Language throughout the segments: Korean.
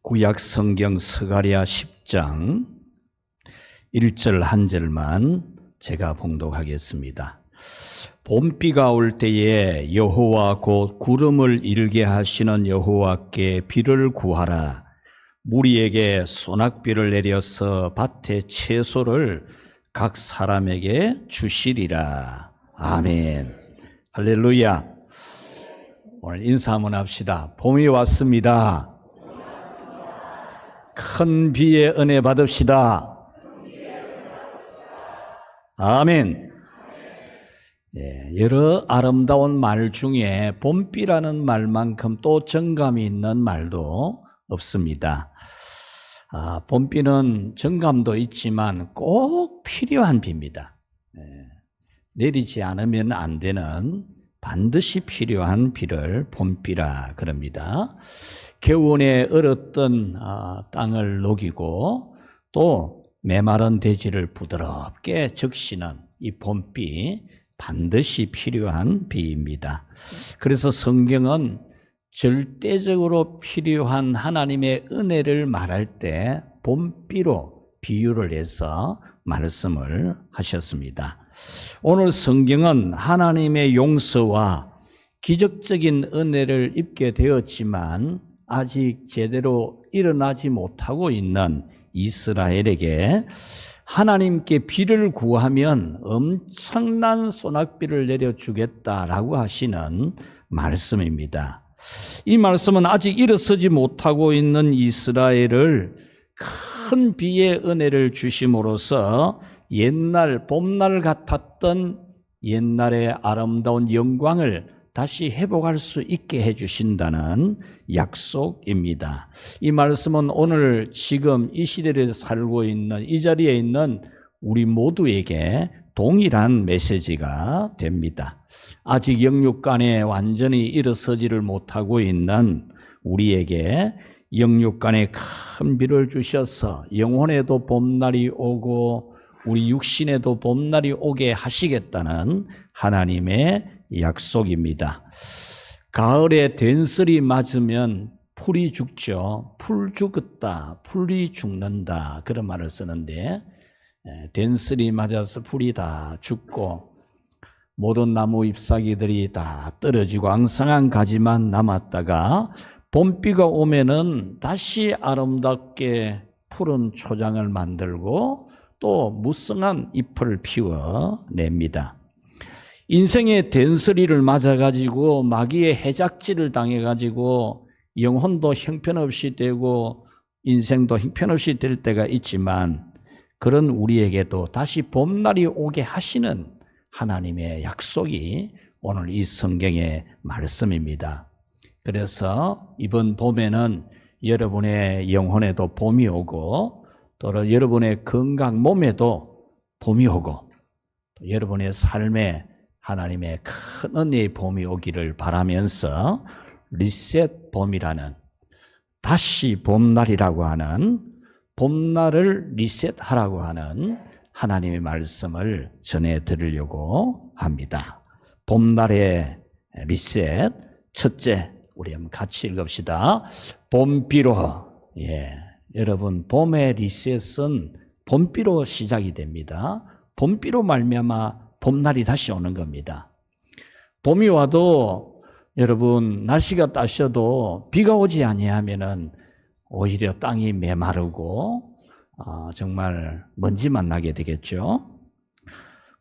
구약 성경 스가랴 10장 1절 한 절만 제가 봉독하겠습니다. 봄비가 올 때에 여호와 곧 구름을 일게 하시는 여호와께 비를 구하라. 무리에게 소낙비를 내려서 밭의 채소를 각 사람에게 주시리라. 아멘. 할렐루야. 오늘 인사 한번 합시다. 봄이 왔습니다. 큰 비의 은혜 받읍시다. 아멘. 여러 아름다운 말 중에 봄비라는 말만큼 또 정감이 있는 말도 없습니다. 봄비는 정감도 있지만 꼭 필요한 비입니다. 내리지 않으면 안 되는 반드시 필요한 비를 봄비라 그럽니다. 겨우내 얼었던 땅을 녹이고 또 메마른 대지를 부드럽게 적시는 이 봄비, 반드시 필요한 비입니다. 그래서 성경은 절대적으로 필요한 하나님의 은혜를 말할 때 봄비로 비유를 해서 말씀을 하셨습니다. 오늘 성경은 하나님의 용서와 기적적인 은혜를 입게 되었지만 아직 제대로 일어나지 못하고 있는 이스라엘에게 하나님께 비를 구하면 엄청난 소낙비를 내려주겠다라고 하시는 말씀입니다. 이 말씀은 아직 일어서지 못하고 있는 이스라엘을 큰 비의 은혜를 주심으로써 옛날 봄날 같았던 옛날의 아름다운 영광을 다시 회복할 수 있게 해주신다는 약속입니다. 이 말씀은 오늘 지금 이 시대에 살고 있는 이 자리에 있는 우리 모두에게 동일한 메시지가 됩니다. 아직 영육간에 완전히 일어서지를 못하고 있는 우리에게 영육간에 큰 비를 주셔서 영혼에도 봄날이 오고 우리 육신에도 봄날이 오게 하시겠다는 하나님의 약속입니다. 가을에 된슬이 맞으면 풀이 죽죠. 풀 죽었다, 풀이 죽는다 그런 말을 쓰는데 된슬이 맞아서 풀이 다 죽고 모든 나무 잎사귀들이 다 떨어지고 앙상한 가지만 남았다가 봄비가 오면은 다시 아름답게 푸른 초장을 만들고 또 무성한 잎을 피워냅니다. 인생의 된스리를 맞아가지고 마귀의 해작질을 당해가지고 영혼도 형편없이 되고 인생도 형편없이 될 때가 있지만 그런 우리에게도 다시 봄날이 오게 하시는 하나님의 약속이 오늘 이 성경의 말씀입니다. 그래서 이번 봄에는 여러분의 영혼에도 봄이 오고 또 여러분의 건강 몸에도 봄이 오고 또 여러분의 삶에 하나님의 큰 은혜의 봄이 오기를 바라면서 리셋 봄이라는 다시 봄날이라고 하는 봄날을 리셋하라고 하는 하나님의 말씀을 전해드리려고 합니다. 봄날의 리셋 첫째 우리 한번 같이 읽읍시다. 봄비로 여러분 봄의 리셋은 봄비로 시작이 됩니다. 봄비로 말미암아 봄날이 다시 오는 겁니다. 봄이 와도 여러분 날씨가 따셔도 비가 오지 아니하면은 오히려 땅이 메마르고 정말 먼지만 나게 되겠죠.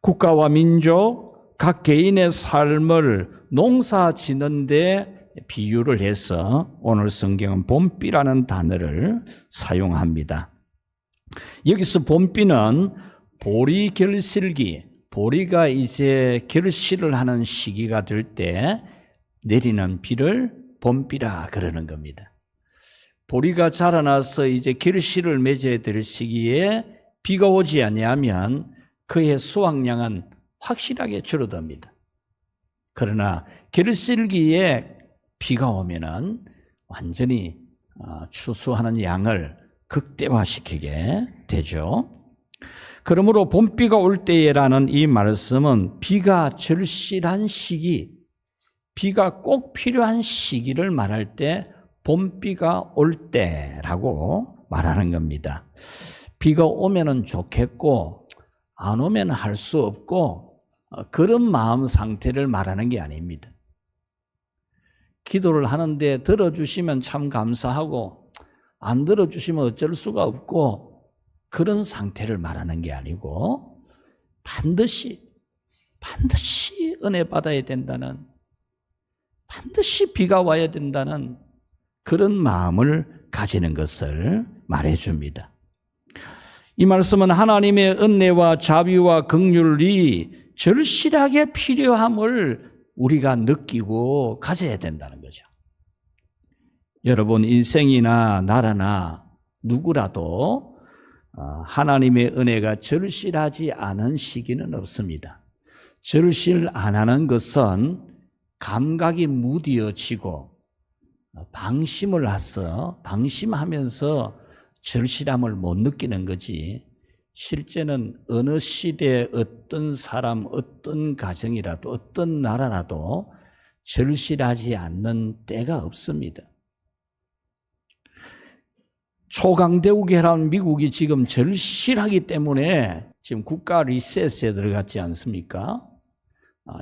국가와 민족, 각 개인의 삶을 농사 지는데 비유를 해서 오늘 성경은 봄비라는 단어를 사용합니다. 여기서 봄비는 보리 결실기, 보리가 이제 결실을 하는 시기가 될 때 내리는 비를 봄비라 그러는 겁니다. 보리가 자라나서 이제 결실을 맺어야 될 시기에 비가 오지 아니하면 그의 수확량은 확실하게 줄어듭니다. 그러나 결실기에 비가 오면은 완전히 추수하는 양을 극대화시키게 되죠. 그러므로 봄비가 올 때에라는 이 말씀은 비가 절실한 시기, 비가 꼭 필요한 시기를 말할 때 봄비가 올 때라고 말하는 겁니다. 비가 오면은 좋겠고 안 오면 할 수 없고 그런 마음 상태를 말하는 게 아닙니다. 기도를 하는데 들어주시면 참 감사하고 안 들어주시면 어쩔 수가 없고 그런 상태를 말하는 게 아니고 반드시 은혜 받아야 된다는, 반드시 비가 와야 된다는 그런 마음을 가지는 것을 말해줍니다. 이 말씀은 하나님의 은혜와 자비와 긍휼이 절실하게 필요함을 우리가 느끼고 가져야 된다는 거죠. 여러분, 인생이나 나라나 누구라도 하나님의 은혜가 절실하지 않은 시기는 없습니다. 절실 안 하는 것은 감각이 무뎌지고 방심하면서 절실함을 못 느끼는 거지, 실제는 어느 시대에 어떤 사람, 어떤 가정이라도, 어떤 나라라도 절실하지 않는 때가 없습니다. 초강대국이라는 미국이 지금 절실하기 때문에 지금 국가 리셋에 들어갔지 않습니까?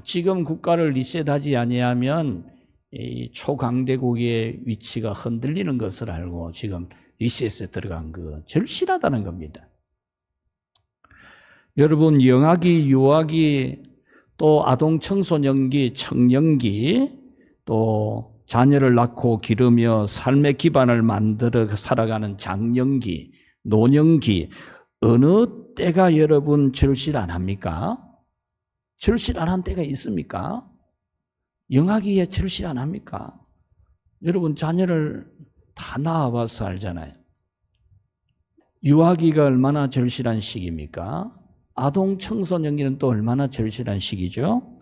지금 국가를 리셋하지 아니하면 이 초강대국의 위치가 흔들리는 것을 알고 지금 리셋에 들어간 거 절실하다는 겁니다. 여러분, 영아기, 유아기, 또 아동 청소년기, 청년기, 또 자녀를 낳고 기르며 삶의 기반을 만들어 살아가는 장년기, 노년기, 어느 때가 여러분 절실 안 합니까? 절실 안 한 때가 있습니까? 영아기에 절실 안 합니까? 여러분, 자녀를 다 낳아봐서 알잖아요. 유아기가 얼마나 절실한 시기입니까? 아동 청소년기는 또 얼마나 절실한 시기죠?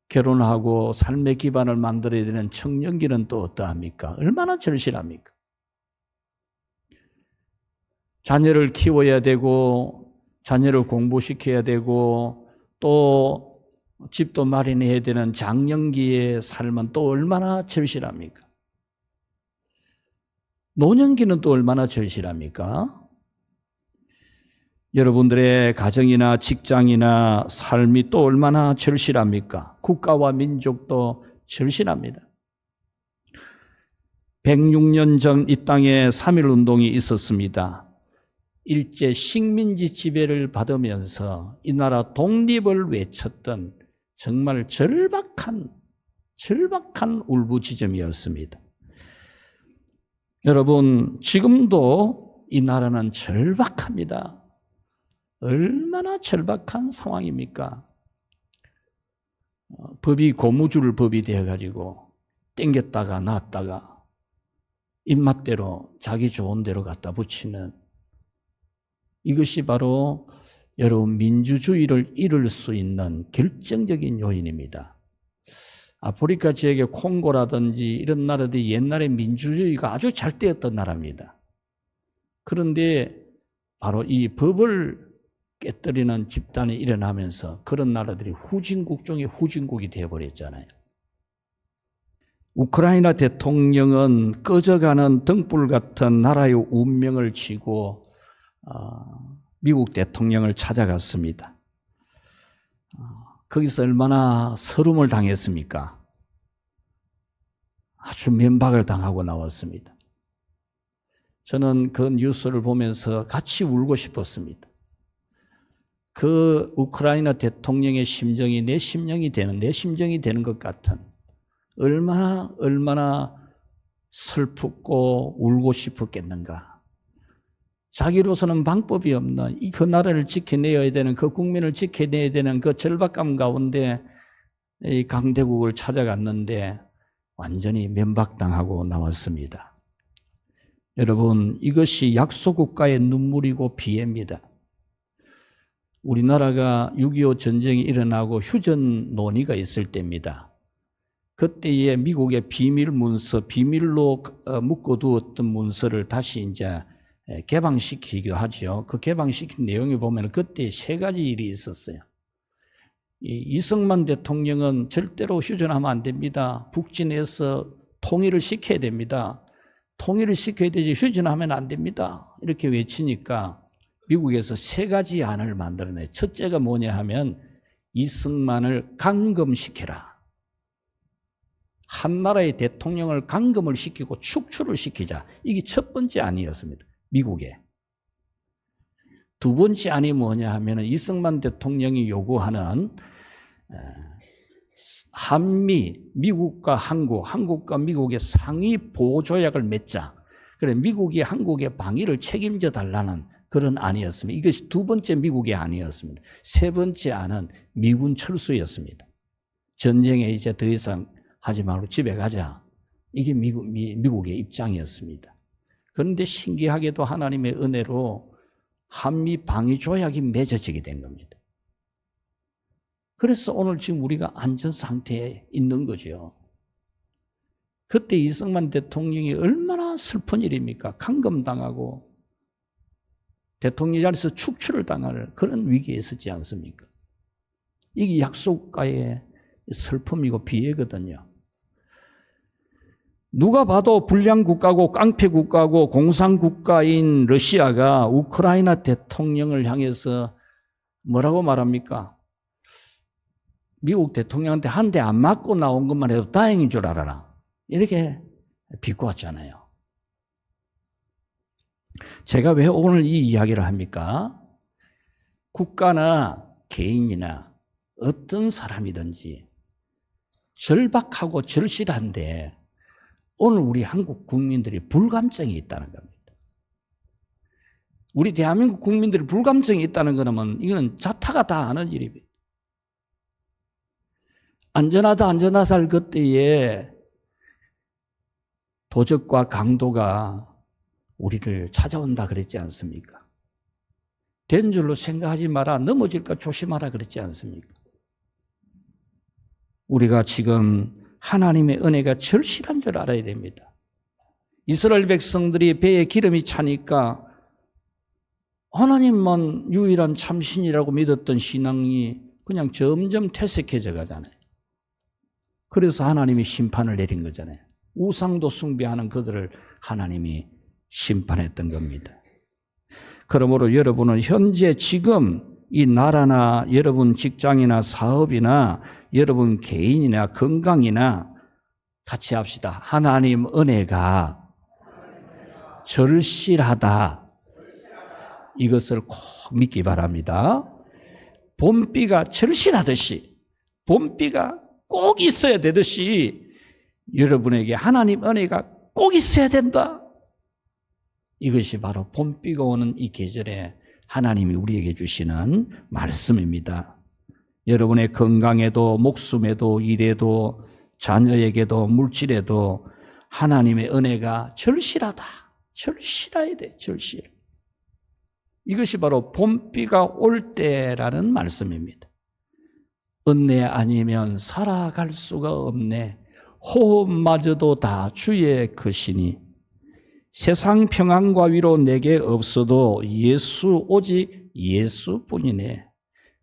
결혼하고 삶의 기반을 만들어야 되는 청년기는 또 어떠합니까? 얼마나 절실합니까? 자녀를 키워야 되고 자녀를 공부시켜야 되고 또 집도 마련해야 되는 장년기의 삶은 또 얼마나 절실합니까? 노년기는 또 얼마나 절실합니까? 여러분들의 가정이나 직장이나 삶이 또 얼마나 절실합니까? 국가와 민족도 절실합니다. 106년 전 이 땅에 3.1운동이 있었습니다. 일제 식민지 지배를 받으면서 이 나라 독립을 외쳤던 정말 절박한 울부짖음이었습니다. 여러분, 지금도 이 나라는 절박합니다. 얼마나 절박한 상황입니까? 법이 고무줄 법이 되어가지고 땡겼다가 놨다가 입맛대로 자기 좋은 대로 갖다 붙이는, 이것이 바로 여러분 민주주의를 이룰 수 있는 결정적인 요인입니다. 아프리카 지역의 콩고라든지 이런 나라들이 옛날에 민주주의가 아주 잘 되었던 나라입니다. 그런데 바로 이 법을 깨뜨리는 집단이 일어나면서 그런 나라들이 후진국 중에 후진국이 되어버렸잖아요. 우크라이나 대통령은 꺼져가는 등불 같은 나라의 운명을 쥐고 미국 대통령을 찾아갔습니다. 거기서 얼마나 서름을 당했습니까? 아주 면박을 당하고 나왔습니다. 저는 그 뉴스를 보면서 같이 울고 싶었습니다. 그 우크라이나 대통령의 심정이 내 심정이 되는 것 같은, 얼마나 슬프고 울고 싶었겠는가. 자기로서는 방법이 없는 그 나라를 지켜내야 되는, 그 국민을 지켜내야 되는 그 절박감 가운데 이 강대국을 찾아갔는데 완전히 면박당하고 나왔습니다. 여러분, 이것이 약소국가의 눈물이고 비애입니다. 우리나라가 6.25 전쟁이 일어나고 휴전 논의가 있을 때입니다. 그때에 미국의 비밀 문서, 비밀로 묶어두었던 문서를 다시 이제 개방시키기도 하죠. 그 개방시킨 내용에 보면 그때 세 가지 일이 있었어요. 이승만 대통령은 절대로 휴전하면 안 됩니다. 북진해서 통일을 시켜야 됩니다. 통일을 시켜야 되지 휴전하면 안 됩니다. 이렇게 외치니까 미국에서 세 가지 안을 만들어내. 첫째가 뭐냐 하면 이승만을 감금시켜라. 한 나라의 대통령을 감금을 시키고 축출을 시키자. 이게 첫 번째 안이었습니다. 미국에. 두 번째 안이 뭐냐 하면 이승만 대통령이 요구하는 한미, 미국과 한국과 미국의 상위 보호조약을 맺자. 그래 미국이 한국의 방위를 책임져 달라는 그런 안이었습니다. 이것이 두 번째 미국의 안이었습니다. 세 번째 안은 미군 철수였습니다. 전쟁에 이제 더 이상 하지 말고 집에 가자. 이게 미국의 입장이었습니다. 그런데 신기하게도 하나님의 은혜로 한미 방위 조약이 맺어지게 된 겁니다. 그래서 오늘 지금 우리가 안전 상태에 있는 거죠. 그때 이승만 대통령이 얼마나 슬픈 일입니까? 감금당하고 대통령 자리에서 축출을 당할 그런 위기에 있었지 않습니까? 이게 약속과의 슬픔이고 비애거든요. 누가 봐도 불량 국가고 깡패 국가고 공산 국가인 러시아가 우크라이나 대통령을 향해서 뭐라고 말합니까? 미국 대통령한테 한 대 안 맞고 나온 것만 해도 다행인 줄 알아라. 이렇게 비꼬았잖아요. 제가 왜 오늘 이 이야기를 합니까? 국가나 개인이나 어떤 사람이든지 절박하고 절실한데 오늘 우리 한국 국민들이 불감증이 있다는 겁니다. 우리 대한민국 국민들이 불감증이 있다는 거는 이거는 자타가 다 아는 일입니다. 안전하다 할 그때에 도적과 강도가 우리를 찾아온다 그랬지 않습니까? 된 줄로 생각하지 마라. 넘어질까 조심하라 그랬지 않습니까? 우리가 지금 하나님의 은혜가 절실한 줄 알아야 됩니다. 이스라엘 백성들이 배에 기름이 차니까 하나님만 유일한 참신이라고 믿었던 신앙이 그냥 점점 퇴색해져 가잖아요. 그래서 하나님이 심판을 내린 거잖아요. 우상도 숭배하는 그들을 하나님이 심판했던 겁니다. 그러므로 여러분은 현재 지금 이 나라나 여러분 직장이나 사업이나 여러분 개인이나 건강이나 같이 합시다. 하나님 은혜가 절실하다. 이것을 꼭 믿기 바랍니다. 봄비가 절실하듯이 봄비가 꼭 있어야 되듯이 여러분에게 하나님 은혜가 꼭 있어야 된다. 이것이 바로 봄비가 오는 이 계절에 하나님이 우리에게 주시는 말씀입니다. 여러분의 건강에도 목숨에도 일에도 자녀에게도 물질에도 하나님의 은혜가 절실하다. 절실해야 돼. 절실. 이것이 바로 봄비가 올 때라는 말씀입니다. 은혜 아니면 살아갈 수가 없네. 호흡마저도 다 주의 것이니 세상 평안과 위로 내게 없어도 예수 오직 예수뿐이네.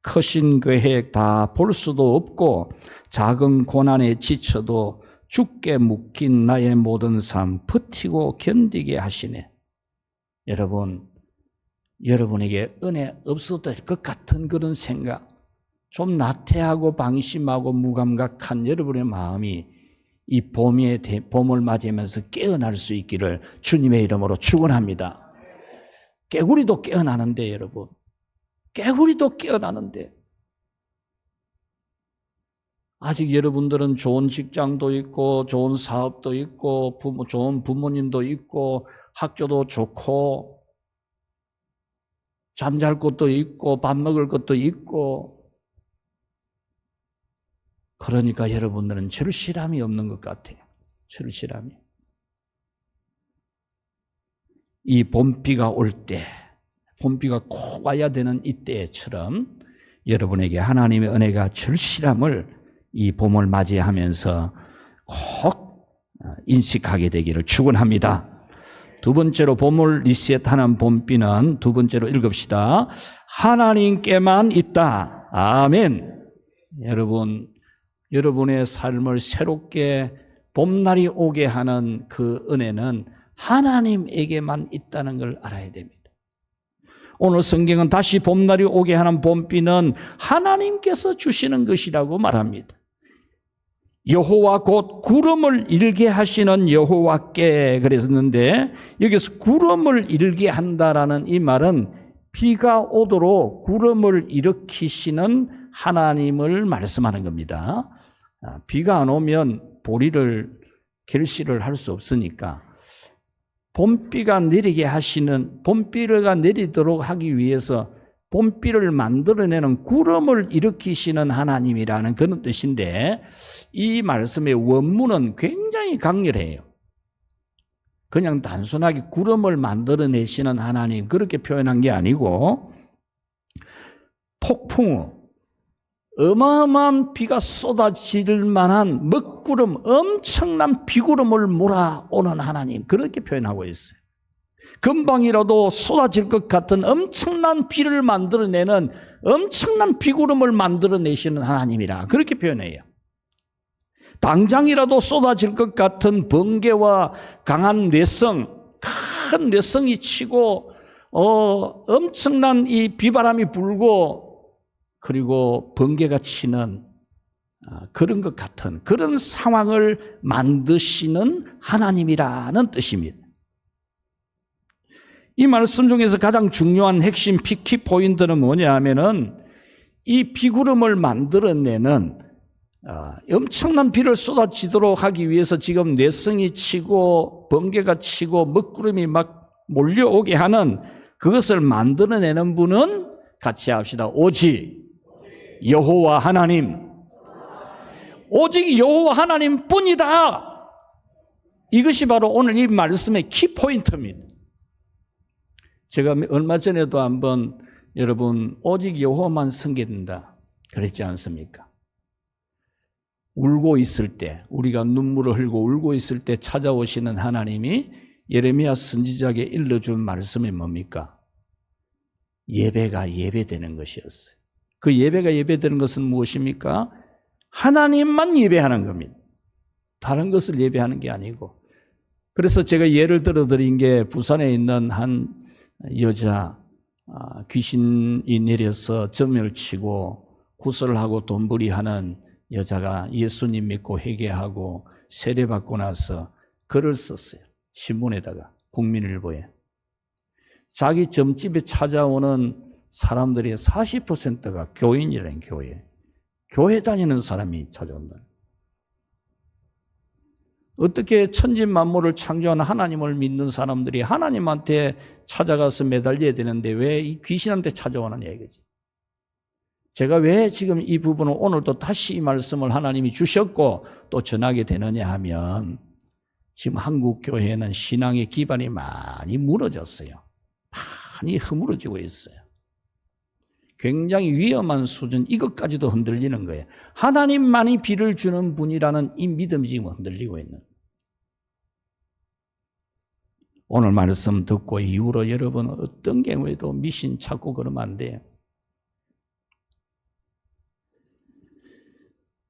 크신 계획 다 볼 수도 없고 작은 고난에 지쳐도 죽게 묶인 나의 모든 삶 버티고 견디게 하시네. 여러분에게 은혜 없어도 될 것 같은 그런 생각, 좀 나태하고 방심하고 무감각한 여러분의 마음이 이 봄을 맞이하면서 깨어날 수 있기를 주님의 이름으로 축원합니다. 깨구리도 깨어나는데 여러분, 깨구리도 깨어나는데 아직 여러분들은 좋은 직장도 있고 좋은 사업도 있고 좋은 부모님도 있고 학교도 좋고 잠잘 곳도 있고 밥 먹을 것도 있고 그러니까 여러분들은 절실함이 없는 것 같아요. 절실함이. 이 봄비가 올 때, 봄비가 꼭 와야 되는 이때처럼 여러분에게 하나님의 은혜가 절실함을 이 봄을 맞이하면서 꼭 인식하게 되기를 축원합니다. 두 번째로 봄을 리셋하는 봄비는 두 번째로 읽읍시다. 하나님께만 있다. 아멘. 여러분의 삶을 새롭게 봄날이 오게 하는 그 은혜는 하나님에게만 있다는 걸 알아야 됩니다. 오늘 성경은 다시 봄날이 오게 하는 봄비는 하나님께서 주시는 것이라고 말합니다. 여호와 곧 구름을 일게 하시는 여호와께 그랬는데 여기서 구름을 일게 한다라는 이 말은 비가 오도록 구름을 일으키시는 하나님을 말씀하는 겁니다. 비가 안 오면 보리를 결실을 할 수 없으니까 봄비가 내리게 하시는, 봄비가 내리도록 하기 위해서 봄비를 만들어내는 구름을 일으키시는 하나님이라는 그런 뜻인데 이 말씀의 원문은 굉장히 강렬해요. 그냥 단순하게 구름을 만들어내시는 하나님 그렇게 표현한 게 아니고 폭풍우, 어마어마한 비가 쏟아질 만한 먹구름, 엄청난 비구름을 몰아오는 하나님 그렇게 표현하고 있어요. 금방이라도 쏟아질 것 같은 엄청난 비를 만들어내는 엄청난 비구름을 만들어내시는 하나님이라 그렇게 표현해요. 당장이라도 쏟아질 것 같은 번개와 강한 뇌성, 큰 뇌성이 치고 엄청난 이 비바람이 불고 그리고 번개가 치는 그런 것 같은 그런 상황을 만드시는 하나님이라는 뜻입니다. 이 말씀 중에서 가장 중요한 핵심 키포인트는 뭐냐 하면은 이 비구름을 만들어내는 엄청난 비를 쏟아지도록 하기 위해서 지금 뇌성이 치고 번개가 치고 먹구름이 막 몰려오게 하는 그것을 만들어내는 분은 같이 합시다. 오직 여호와 하나님. 오직 여호와 하나님 뿐이다. 이것이 바로 오늘 이 말씀의 키포인트입니다. 제가 얼마 전에도 한번 여러분 오직 여호와만 섬긴다 그랬지 않습니까? 울고 있을 때 우리가 눈물을 흘고 울고 있을 때 찾아오시는 하나님이 예레미야 선지자에게 일러준 말씀이 뭡니까? 예배가 예배되는 것이었어요. 그 예배가 예배되는 것은 무엇입니까? 하나님만 예배하는 겁니다. 다른 것을 예배하는 게 아니고. 그래서 제가 예를 들어 드린 게 부산에 있는 한 여자 귀신이 내려서 점을 치고 구슬을 하고 돈벌이하는 여자가 예수님 믿고 회개하고 세례받고 나서 글을 썼어요. 신문에다가 국민일보에. 자기 점집에 찾아오는 사람들의 40%가 교인이라는 교회. 교회 다니는 사람이 찾아온다. 어떻게 천지만물을 창조한 하나님을 믿는 사람들이 하나님한테 찾아가서 매달려야 되는데 왜 이 귀신한테 찾아오는 얘기지? 제가 왜 지금 이 부분을 오늘도 다시 이 말씀을 하나님이 주셨고 또 전하게 되느냐 하면 지금 한국 교회는 신앙의 기반이 많이 무너졌어요. 많이 허물어지고 있어요. 굉장히 위험한 수준, 이것까지도 흔들리는 거예요. 하나님만이 비를 주는 분이라는 이 믿음이 지금 흔들리고 있는. 오늘 말씀 듣고 이후로 여러분은 어떤 경우에도 미신 찾고 그러면 안 돼요.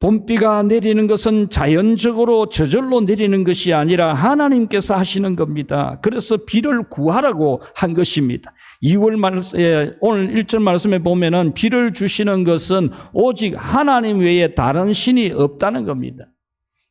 봄비가 내리는 것은 자연적으로 저절로 내리는 것이 아니라 하나님께서 하시는 겁니다. 그래서 비를 구하라고 한 것입니다. 2월 말씀에 오늘 1절 말씀에 보면은 비를 주시는 것은 오직 하나님 외에 다른 신이 없다는 겁니다.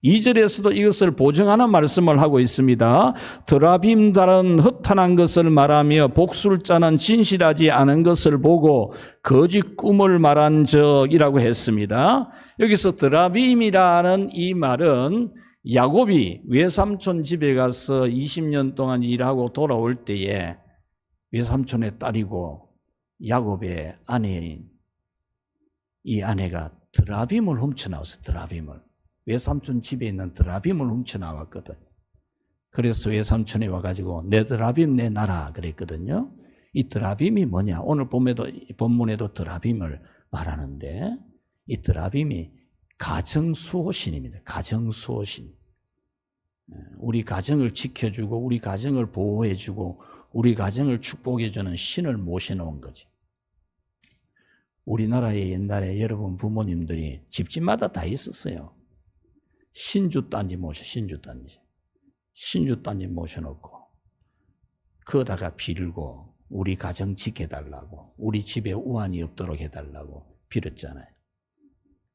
2절에서도 이것을 보증하는 말씀을 하고 있습니다. 드라빔 달은 허탄한 것을 말하며 복술자는 진실하지 않은 것을 보고 거짓 꿈을 말한 적이라고 했습니다. 여기서 드라빔이라는 이 말은 야곱이 외삼촌 집에 가서 20년 동안 일하고 돌아올 때에 외삼촌의 딸이고 야곱의 아내인 이 아내가 드라빔을 훔쳐나왔어요. 드라빔을. 외삼촌 집에 있는 드라빔을 훔쳐나왔거든. 그래서 외삼촌이 와가지고 내 드라빔 내놔라 그랬거든요. 이 드라빔이 뭐냐? 오늘 본문에도 드라빔을 말하는데 이 드라빔이 가정수호신입니다. 가정수호신. 우리 가정을 지켜주고 우리 가정을 보호해주고 우리 가정을 축복해주는 신을 모셔놓은 거지. 우리나라에 옛날에 여러분 부모님들이 집집마다 다 있었어요. 신주단지 모셔놓고 그거다가 빌고 우리 가정 지켜달라고, 우리 집에 우환이 없도록 해달라고 빌었잖아요.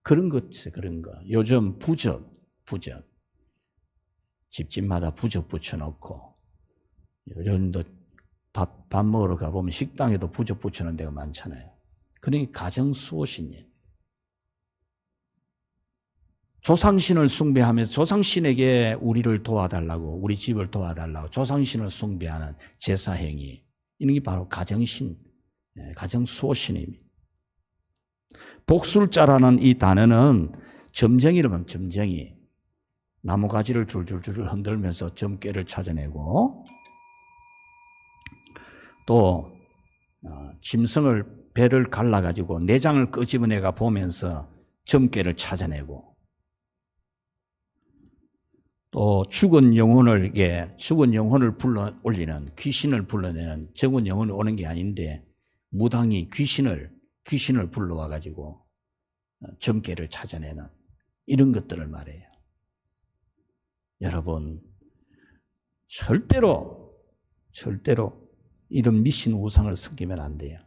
그런 것, 그런 거. 요즘 부적. 집집마다 부적 붙여놓고, 요즘도 밥 먹으러 가보면 식당에도 부적 붙여놓은 데가 많잖아요. 그러니까 가정 수호신이에요. 조상신을 숭배하면서 조상신에게 우리를 도와달라고, 우리 집을 도와달라고 조상신을 숭배하는 제사행위, 이런 게 바로 가정신, 가정수호신입니다. 복술자라는 이 단어는 점쟁이를 보면 점쟁이, 나무가지를 줄줄줄 흔들면서 점괘를 찾아내고, 또 짐승을 배를 갈라가지고 내장을 끄집어내가 보면서 점괘를 찾아내고, 또 죽은 영혼을 불러 올리는, 귀신을 불러내는, 죽은 영혼이 오는 게 아닌데 무당이 귀신을 불러와가지고 점괘를 찾아내는 이런 것들을 말해요. 여러분, 절대로 이런 미신 우상을 섬기면 안 돼요.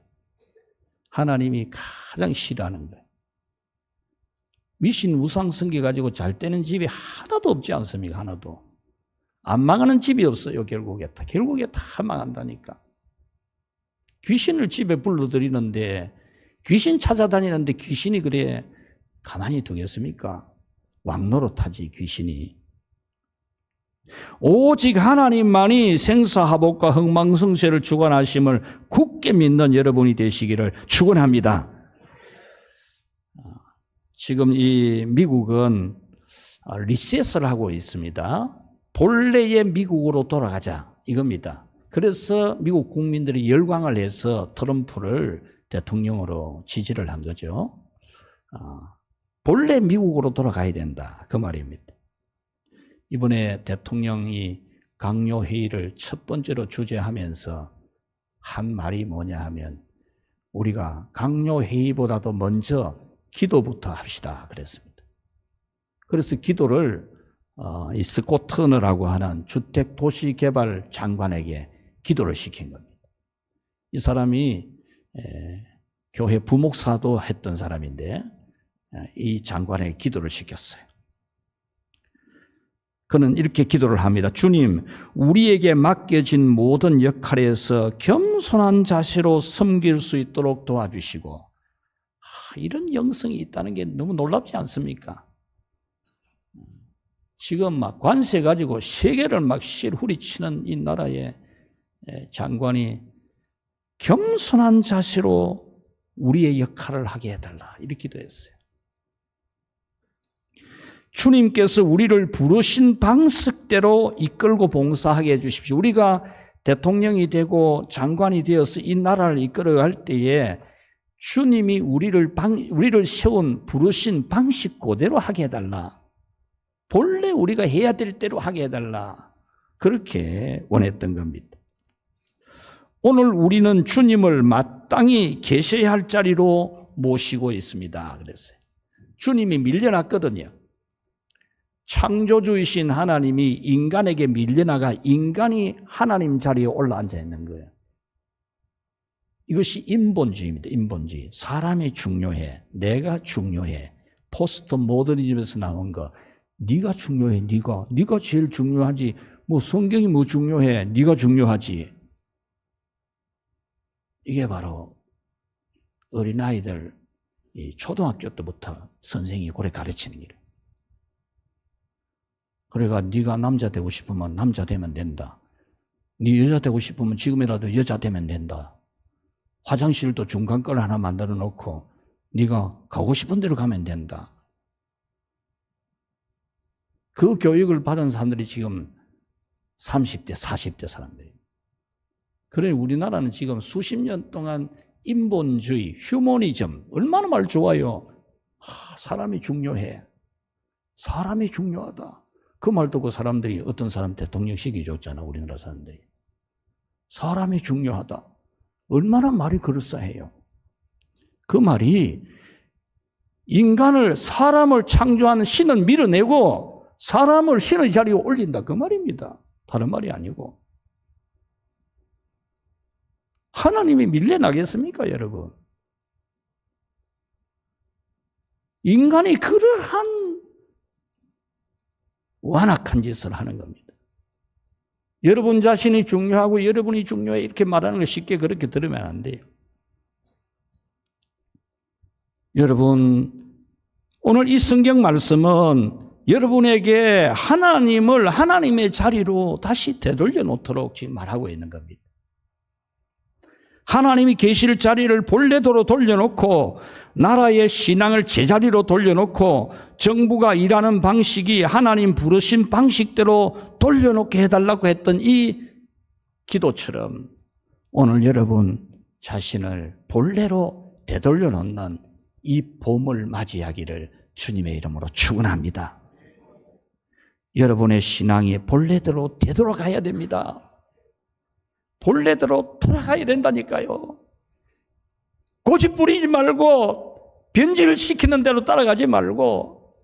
하나님이 가장 싫어하는 거예요. 미신 우상 섬겨가지고 잘 되는 집이 하나도 없지 않습니까? 하나도. 안 망하는 집이 없어요, 결국에 다 망한다니까. 귀신을 집에 불러들이는데, 귀신 찾아다니는데 귀신이 그래 가만히 두겠습니까? 왕노릇하지, 귀신이. 오직 하나님만이 생사화복과 흥망성쇠를 주관하심을 굳게 믿는 여러분이 되시기를 축원합니다. 지금 이 미국은 리셋을 하고 있습니다. 본래의 미국으로 돌아가자 이겁니다. 그래서 미국 국민들이 열광을 해서 트럼프를 대통령으로 지지를 한 거죠. 본래 미국으로 돌아가야 된다, 그 말입니다. 이번에 대통령이 강요회의를 첫 번째로 주재하면서 한 말이 뭐냐 하면, 우리가 강요회의보다도 먼저 기도부터 합시다 그랬습니다. 그래서 기도를 이 스코트너라고 하는 주택도시개발 장관에게 기도를 시킨 겁니다. 이 사람이 교회 부목사도 했던 사람인데 이 장관에게 기도를 시켰어요. 그는 이렇게 기도를 합니다. 주님, 우리에게 맡겨진 모든 역할에서 겸손한 자세로 섬길 수 있도록 도와주시고, 이런 영성이 있다는 게 너무 놀랍지 않습니까? 지금 막 관세 가지고 세계를 막 실후리치는 이 나라의 장관이 겸손한 자세로 우리의 역할을 하게 해달라, 이렇게 기도했어요. 주님께서 우리를 부르신 방식대로 이끌고 봉사하게 해주십시오. 우리가 대통령이 되고 장관이 되어서 이 나라를 이끌어갈 때에 주님이 우리를 부르신 방식 그대로 하게 해달라. 본래 우리가 해야 될 대로 하게 해달라. 그렇게 원했던 겁니다. 오늘 우리는 주님을 마땅히 계셔야 할 자리로 모시고 있습니다, 그랬어요. 주님이 밀려났거든요. 창조주이신 하나님이 인간에게 밀려나가 인간이 하나님 자리에 올라앉아 있는 거예요. 이것이 인본주의입니다. 인본주의. 사람이 중요해. 내가 중요해. 포스트 모더니즘에서 나온 거. 네가 중요해. 네가 제일 중요하지. 뭐 성경이 뭐 중요해. 네가 중요하지. 이게 바로 어린아이들 초등학교 때부터 선생이 그래 가르치는 일이에요. 그래가 네가 남자 되고 싶으면 남자 되면 된다. 네 여자 되고 싶으면 지금이라도 여자 되면 된다. 화장실도 중간 걸 하나 만들어 놓고 네가 가고 싶은 대로 가면 된다. 그 교육을 받은 사람들이 지금 30대, 40대 사람들이에요. 그래 우리나라는 지금 수십 년 동안 인본주의, 휴머니즘, 얼마나 말 좋아요. 사람이 중요해. 사람이 중요하다. 그 말 듣고 사람들이 어떤 사람 대통령 시켜줬잖아, 우리나라 사람들이. 사람이 중요하다. 얼마나 말이 그럴싸해요. 그 말이 인간을, 사람을 창조하는 신은 밀어내고 사람을 신의 자리에 올린다, 그 말입니다. 다른 말이 아니고. 하나님이 밀려나겠습니까, 여러분? 인간이 그러한 완악한 짓을 하는 겁니다. 여러분 자신이 중요하고 여러분이 중요해 이렇게 말하는 거 쉽게 그렇게 들으면 안 돼요. 여러분, 오늘 이 성경 말씀은 여러분에게 하나님을 하나님의 자리로 다시 되돌려 놓도록 지금 말하고 있는 겁니다. 하나님이 계실 자리를 본래대로 돌려놓고 나라의 신앙을 제자리로 돌려놓고 정부가 일하는 방식이 하나님 부르신 방식대로 돌려놓게 해달라고 했던 이 기도처럼 오늘 여러분 자신을 본래로 되돌려 놓는 이 봄을 맞이하기를 주님의 이름으로 축원합니다. 여러분의 신앙이 본래대로 되돌아가야 됩니다. 본래대로 돌아가야 된다니까요. 고집 부리지 말고 변질을 시키는 대로 따라가지 말고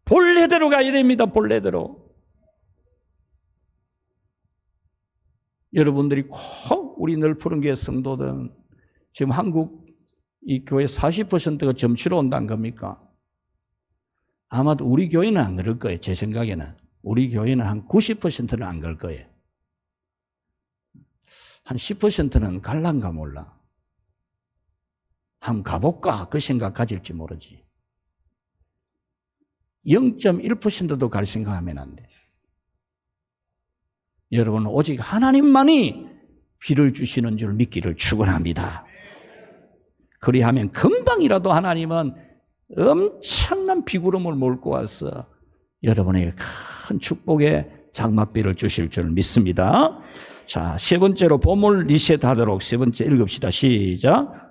본래대로 가야 됩니다. 본래대로. 여러분들이 꼭 우리 널푸른 교회 성도들은 지금 한국 이 교회 40%가 점치러 온다는 겁니까? 아마도 우리 교회는 안 그럴 거예요. 제 생각에는. 우리 교회는 한 90%는 안 갈 거예요. 한 10%는 갈란가 몰라. 한번 가볼까? 그 생각 가질지 모르지. 0.1%도 갈 생각하면 안 돼. 여러분은 오직 하나님만이 비를 주시는 줄 믿기를 축원합니다. 그리하면 금방이라도 하나님은 엄청난 비구름을 몰고 와서 여러분에게 큰 축복의 장맛비를 주실 줄 믿습니다. 자, 세 번째로 봄을 리셋하도록 세 번째 읽읍시다. 시작.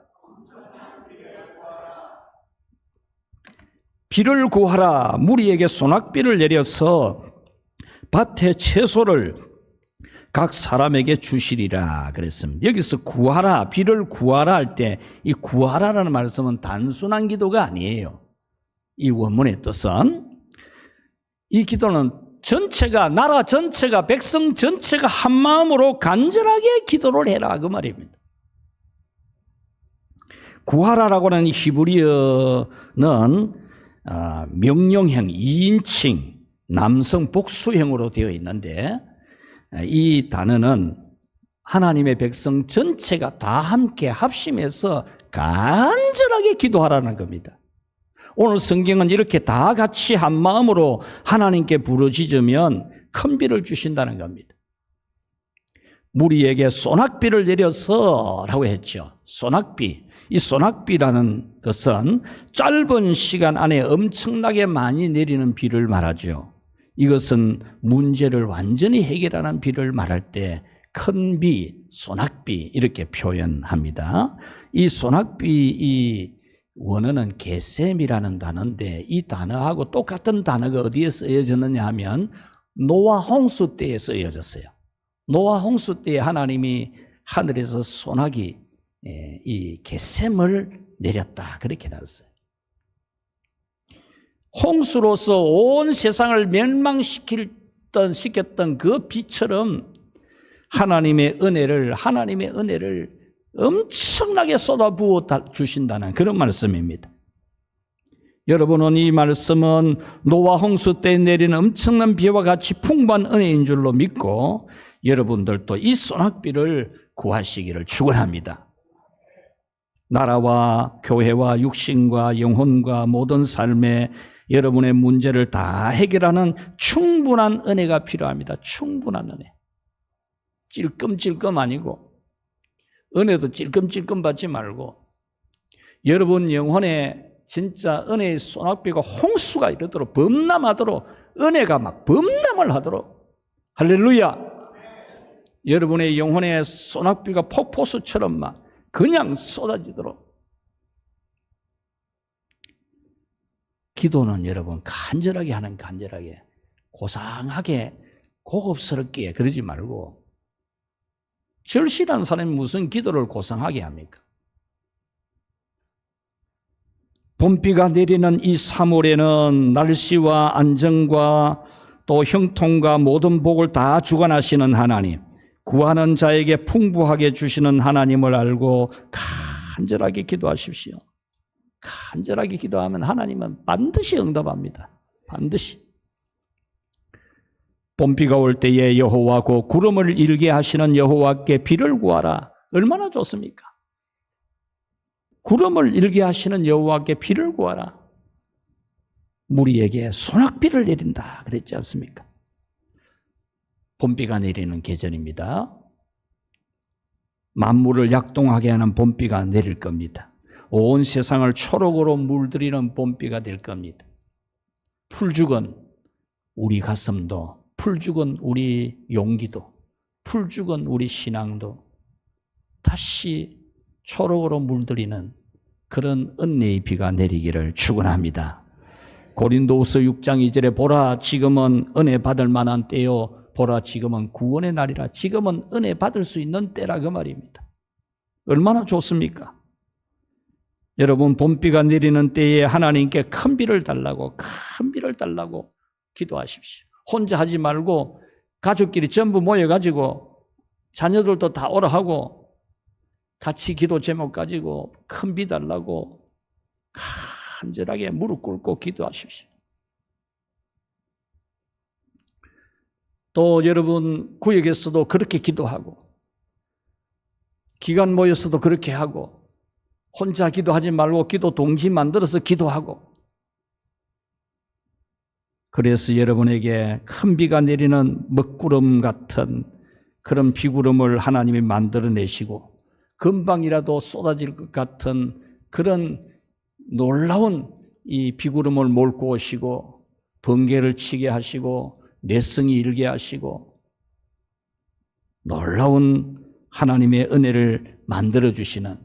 비를 구하라. 무리에게 소낙비를 내려서 밭의 채소를 각 사람에게 주시리라 그랬습니다. 여기서 구하라, 비를 구하라 할 때 이 구하라라는 말씀은 단순한 기도가 아니에요. 이 원문의 뜻은 이 기도는 전체가, 나라 전체가, 백성 전체가 한 마음으로 간절하게 기도를 해라 그 말입니다. 구하라라고 하는 히브리어는 명령형 2인칭 남성 복수형으로 되어 있는데 이 단어는 하나님의 백성 전체가 다 함께 합심해서 간절하게 기도하라는 겁니다. 오늘 성경은 이렇게 다 같이 한 마음으로 하나님께 부르짖으면 큰 비를 주신다는 겁니다. 무리에게 소낙비를 내려서 라고 했죠. 소낙비. 이 소낙비라는 것은 짧은 시간 안에 엄청나게 많이 내리는 비를 말하죠. 이것은 문제를 완전히 해결하는 비를 말할 때 큰 비, 소낙비 이렇게 표현합니다. 이 소낙비 이 원어는 게셈이라는 단어인데 이 단어하고 똑같은 단어가 어디에 쓰여졌느냐 하면 노아 홍수 때에 쓰여졌어요. 노아 홍수 때에 하나님이 하늘에서 소나기 이 게셈을 내렸다 그렇게 나왔어요. 홍수로서 온 세상을 멸망시켰던 그 비처럼 하나님의 은혜를 엄청나게 쏟아부어 주신다는 그런 말씀입니다. 여러분은 이 말씀은 노아 홍수 때 내리는 엄청난 비와 같이 풍부한 은혜인 줄로 믿고 여러분들도 이 소낙비를 구하시기를 축원합니다. 나라와 교회와 육신과 영혼과 모든 삶에 여러분의 문제를 다 해결하는 충분한 은혜가 필요합니다. 충분한 은혜. 찔끔찔끔 아니고 은혜도 찔끔찔끔 받지 말고 여러분 영혼에 진짜 은혜의 소낙비가 홍수가 이르도록 범람하도록 은혜가 막 범람을 하도록 할렐루야. 여러분의 영혼의 소낙비가 폭포수처럼 막 그냥 쏟아지도록 기도는 여러분 간절하게 하는 간절하게 고상하게 고급스럽게 그러지 말고 절실한 사람이 무슨 기도를 고상하게 합니까? 봄비가 내리는 이 3월에는 날씨와 안정과 또 형통과 모든 복을 다 주관하시는 하나님, 구하는 자에게 풍부하게 주시는 하나님을 알고 간절하게 기도하십시오. 간절하게 기도하면 하나님은 반드시 응답합니다. 반드시. 봄비가 올 때에 여호와고 구름을 일게 하시는 여호와께 비를 구하라. 얼마나 좋습니까? 구름을 일게 하시는 여호와께 비를 구하라. 무리에게 소낙비를 내린다 그랬지 않습니까? 봄비가 내리는 계절입니다. 만물을 약동하게 하는 봄비가 내릴 겁니다. 온 세상을 초록으로 물들이는 봄비가 될 겁니다. 풀죽은 우리 가슴도, 풀죽은 우리 용기도, 풀죽은 우리 신앙도 다시 초록으로 물들이는 그런 은혜의 비가 내리기를 축원합니다. 고린도후서 6장 2절에 보라 지금은 은혜 받을 만한 때요 보라 지금은 구원의 날이라. 지금은 은혜 받을 수 있는 때라 그 말입니다. 얼마나 좋습니까? 여러분 봄비가 내리는 때에 하나님께 큰 비를 달라고 기도하십시오. 혼자 하지 말고 가족끼리 전부 모여가지고 자녀들도 다 오라 하고 같이 기도 제목 가지고 큰 비 달라고 간절하게 무릎 꿇고 기도하십시오. 또 여러분 구역에서도 그렇게 기도하고 기관 모여서도 그렇게 하고 혼자 기도하지 말고 기도 동지 만들어서 기도하고 그래서 여러분에게 큰 비가 내리는 먹구름 같은 그런 비구름을 하나님이 만들어내시고 금방이라도 쏟아질 것 같은 그런 놀라운 이 비구름을 몰고 오시고 번개를 치게 하시고 내성이 일게 하시고 놀라운 하나님의 은혜를 만들어주시는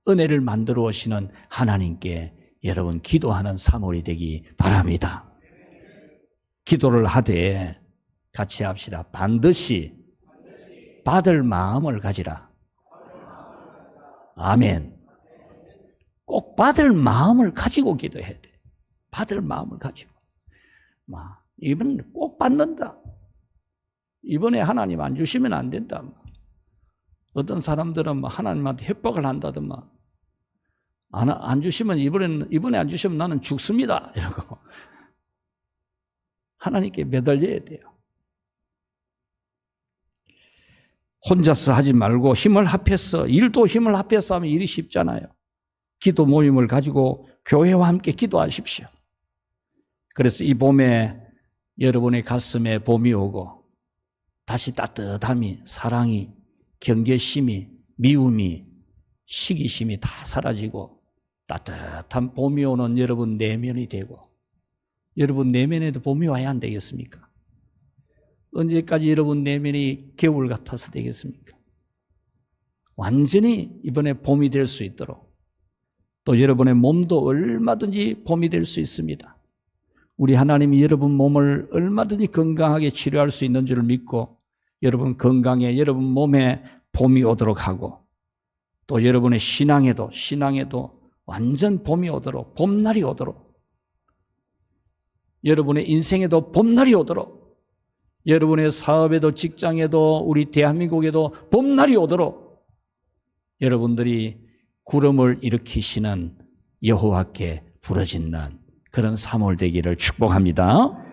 은혜를 만들어 오시는 하나님께 여러분 기도하는 3월이 되기 바랍니다. 기도를 하되 같이 합시다. 반드시 받을 마음을 가지라. 아멘. 꼭 받을 마음을 가지고 기도해야 돼. 받을 마음을 가지고. 이번에 꼭 받는다. 이번에 하나님 안 주시면 안 된다. 어떤 사람들은 하나님한테 협박을 한다더만 안 주시면 이번에 안 주시면 나는 죽습니다. 이러고 하나님께 매달려야 돼요. 혼자서 하지 말고 힘을 합해서 일도 힘을 합해서 하면 일이 쉽잖아요. 기도 모임을 가지고 교회와 함께 기도하십시오. 그래서 이 봄에 여러분의 가슴에 봄이 오고 다시 따뜻함이, 사랑이, 경계심이, 미움이, 시기심이 다 사라지고 따뜻한 봄이 오는 여러분 내면이 되고 여러분 내면에도 봄이 와야 안 되겠습니까? 언제까지 여러분 내면이 겨울 같아서 되겠습니까? 완전히 이번에 봄이 될 수 있도록 또 여러분의 몸도 얼마든지 봄이 될 수 있습니다. 우리 하나님이 여러분 몸을 얼마든지 건강하게 치료할 수 있는 줄을 믿고 여러분 건강에 여러분 몸에 봄이 오도록 하고 또 여러분의 신앙에도 완전 봄이 오도록 봄날이 오도록 여러분의 인생에도 봄날이 오도록 여러분의 사업에도 직장에도 우리 대한민국에도 봄날이 오도록 여러분들이 구름을 일으키시는 여호와께 부르짖는 그런 3월 되기를 축복합니다.